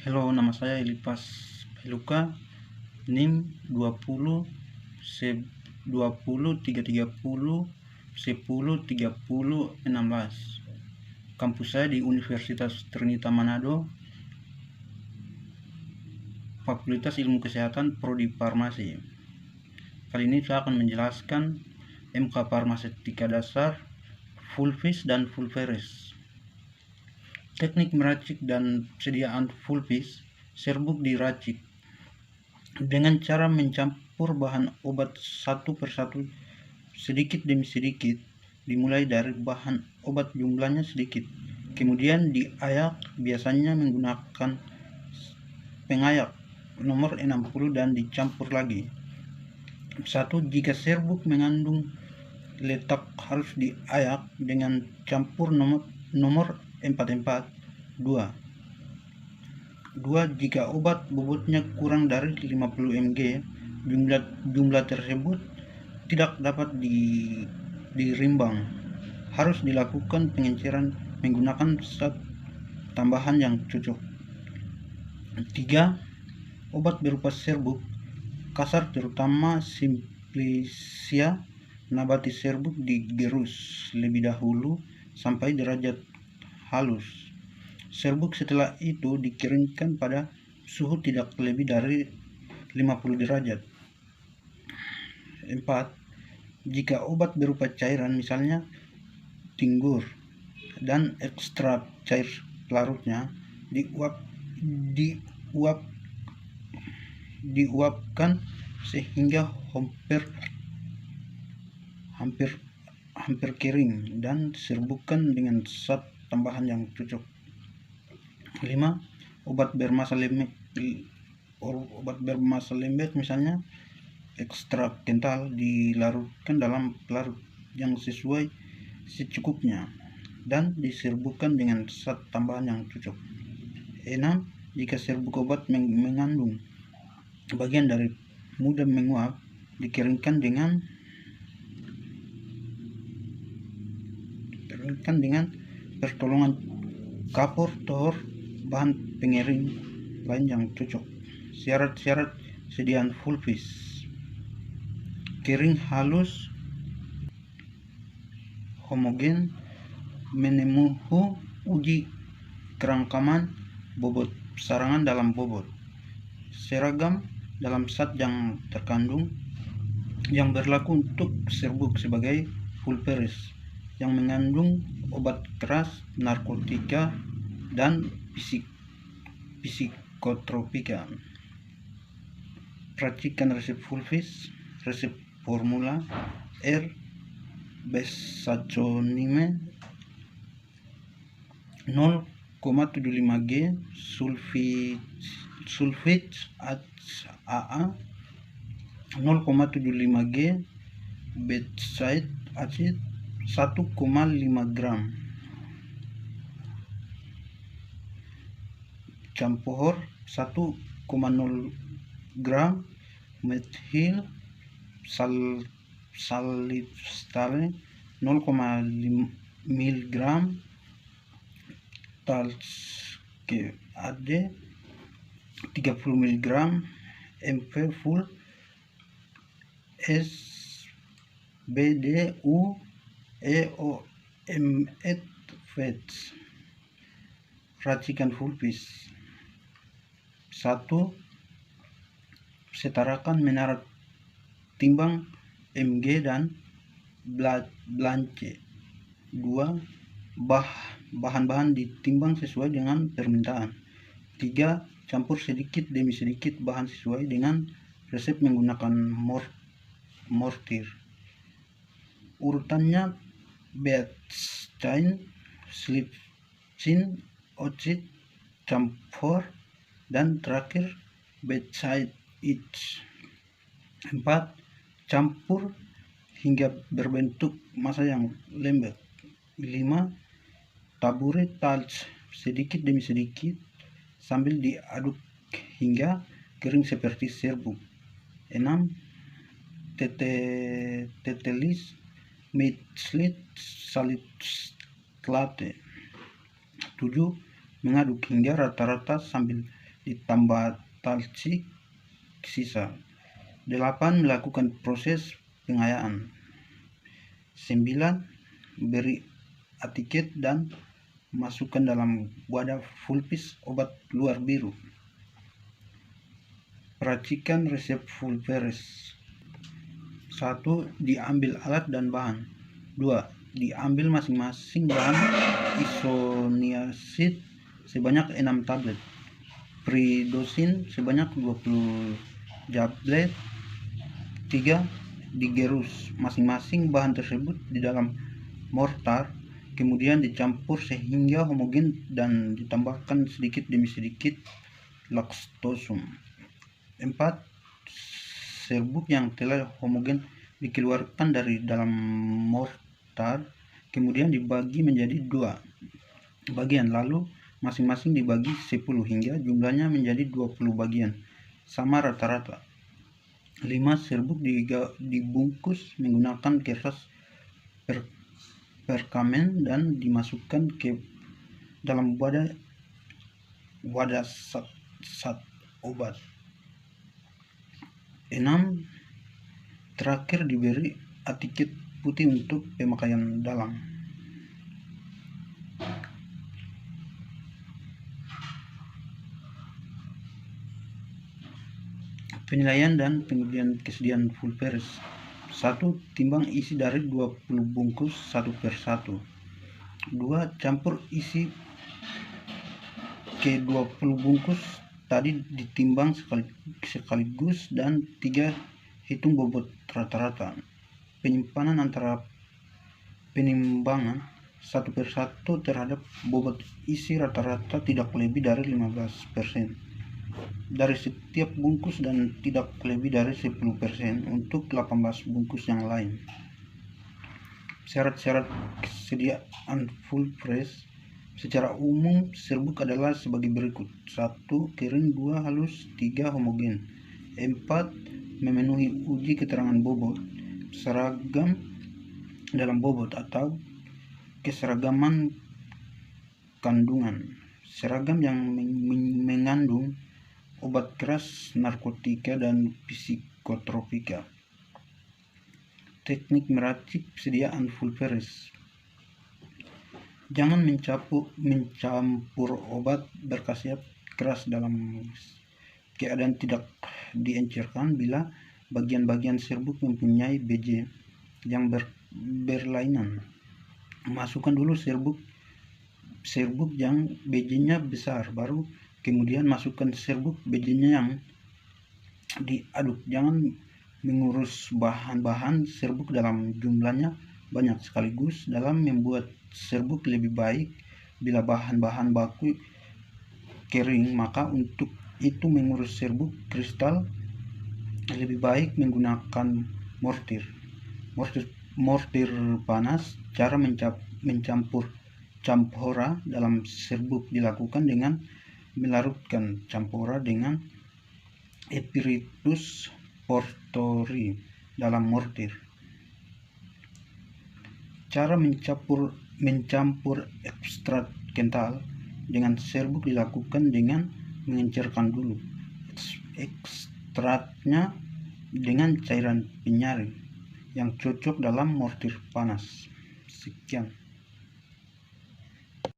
Halo, nama saya Elipas Peluka, NIM 20 20 330 10 30 16. Kampus saya di Universitas Trinita Manado, Fakultas Ilmu Kesehatan Prodi Farmasi. Kali ini saya akan menjelaskan MK Farmaseutika Dasar, Fulvis dan Fulveris. Teknik meracik dan sediaan Fulvis. Serbuk diracik dengan cara mencampur bahan obat satu persatu sedikit demi sedikit, dimulai dari bahan obat jumlahnya sedikit, kemudian diayak biasanya menggunakan pengayak nomor 60 dan dicampur lagi. 1. Jika serbuk mengandung letak harus diayak dengan campur nomor 44. 2. Jika obat bobotnya kurang dari 50 mg, jumlah tersebut tidak dapat dirimbang. Harus dilakukan pengenceran menggunakan zat tambahan yang cocok. 3. Obat berupa serbuk kasar terutama Simplicia nabati serbuk digerus lebih dahulu sampai derajat halus. Serbuk setelah itu dikeringkan pada suhu tidak lebih dari 50 derajat. 4. Jika obat berupa cairan, misalnya tinggur dan ekstrak cair pelarutnya, diuapkan sehingga hampir kering dan diserbukkan dengan zat tambahan yang cocok. 5. Obat bermasa lembek misalnya ekstrak kental dilarutkan dalam pelarut yang sesuai secukupnya dan diserbukkan dengan zat tambahan yang cocok. 6. Jika serbuk obat mengandung bagian dari mudah menguap, dikeringkan dengan pertolongan kapur atau bahan pengering lain yang cocok. Syarat-syarat sediaan Fulvis: kering halus, homogen, memenuhi uji kerangkaman bobot sarangan dalam bobot, seragam dalam zat yang terkandung, yang berlaku untuk serbuk sebagai Fulveris yang mengandung obat keras, narkotika, dan psikotropika. Racikan resep Fulvis. Resep formula: R. Besaconime 0,75 G sulfit AA 0,75 G betaid acid 1,5 gram. Campur 1,0 gram metil salistane 0,5 mg talc-AD 30 mg MP full SBDU EOMET fats. Racikan Fulvis. 1. Setarakan menara timbang mg dan blanche. 2. Bahan-bahan ditimbang sesuai dengan permintaan. 3. Campur sedikit demi sedikit bahan sesuai dengan resep menggunakan mortir. Urutannya: betsain, slipsin, ocit, campur, dan terakhir betsaid each. 4. Campur hingga berbentuk massa yang lembek. 5. Taburi talc sedikit demi sedikit sambil diaduk hingga kering seperti serbuk. 6. Tetelis methylate salicylate. 7. Mengaduk hingga rata-rata sambil ditambah talsik sisa. 8. Melakukan proses pengayaan. 9. Beri etiket dan masukkan dalam wadah vulpis obat luar biru. Perhatikan resep Vulperes. 1. Diambil alat dan bahan. 2. Diambil masing-masing bahan isoniazid sebanyak 6 tablet, Pridosin sebanyak 20 tablet. 3. Digerus masing-masing bahan tersebut di dalam mortar, kemudian dicampur sehingga homogen dan ditambahkan sedikit demi sedikit laktosum. 4. Serbuk yang telah homogen dikeluarkan dari dalam mortar, kemudian dibagi menjadi 2 bagian, lalu masing-masing dibagi 10 hingga jumlahnya menjadi 20 bagian, sama rata-rata. 5. Serbuk dibungkus menggunakan kertas perkamen dan dimasukkan ke dalam wadah sat obat. 6. Terakhir diberi etiket putih untuk pemakaian dalam. Penilaian dan pengujian kesediaan Vulperes. 1. Timbang isi dari 20 bungkus 1/1. 2. Campur isi ke 20 bungkus tadi ditimbang sekaligus. Dan 3. Hitung bobot rata-rata. Penyimpanan antara penimbangan 1/1 terhadap bobot isi rata-rata tidak lebih dari 15% dari setiap bungkus dan tidak lebih dari 10% untuk 18 bungkus yang lain. Syarat-syarat kesediaan Vulperes. Secara umum, serbuk adalah sebagai berikut. 1. Kering. 2. Halus. 3. Homogen. 4. Memenuhi uji keterangan bobot, seragam dalam bobot atau keseragaman kandungan. Seragam yang mengandung obat keras, narkotika, dan psikotropika. Teknik meracik kesediaan Vulperes. Jangan mencampur obat berkhasiat keras dalam keadaan tidak diencerkan bila bagian-bagian serbuk mempunyai BJ yang berlainan. Masukkan dulu serbuk yang BJ-nya besar, baru kemudian masukkan serbuk BJ-nya yang diaduk. Jangan mengurus bahan-bahan serbuk dalam jumlahnya banyak sekaligus. Dalam membuat serbuk lebih baik bila bahan-bahan baku kering, maka untuk itu mengurus serbuk kristal lebih baik menggunakan mortir panas. Cara mencampur campora dalam serbuk dilakukan dengan melarutkan campora dengan Epiritus portori dalam mortir. Cara mencampur ekstrak kental dengan serbuk dilakukan dengan mengencerkan dulu ekstraknya dengan cairan penyaring yang cocok dalam mortir panas. Sekian.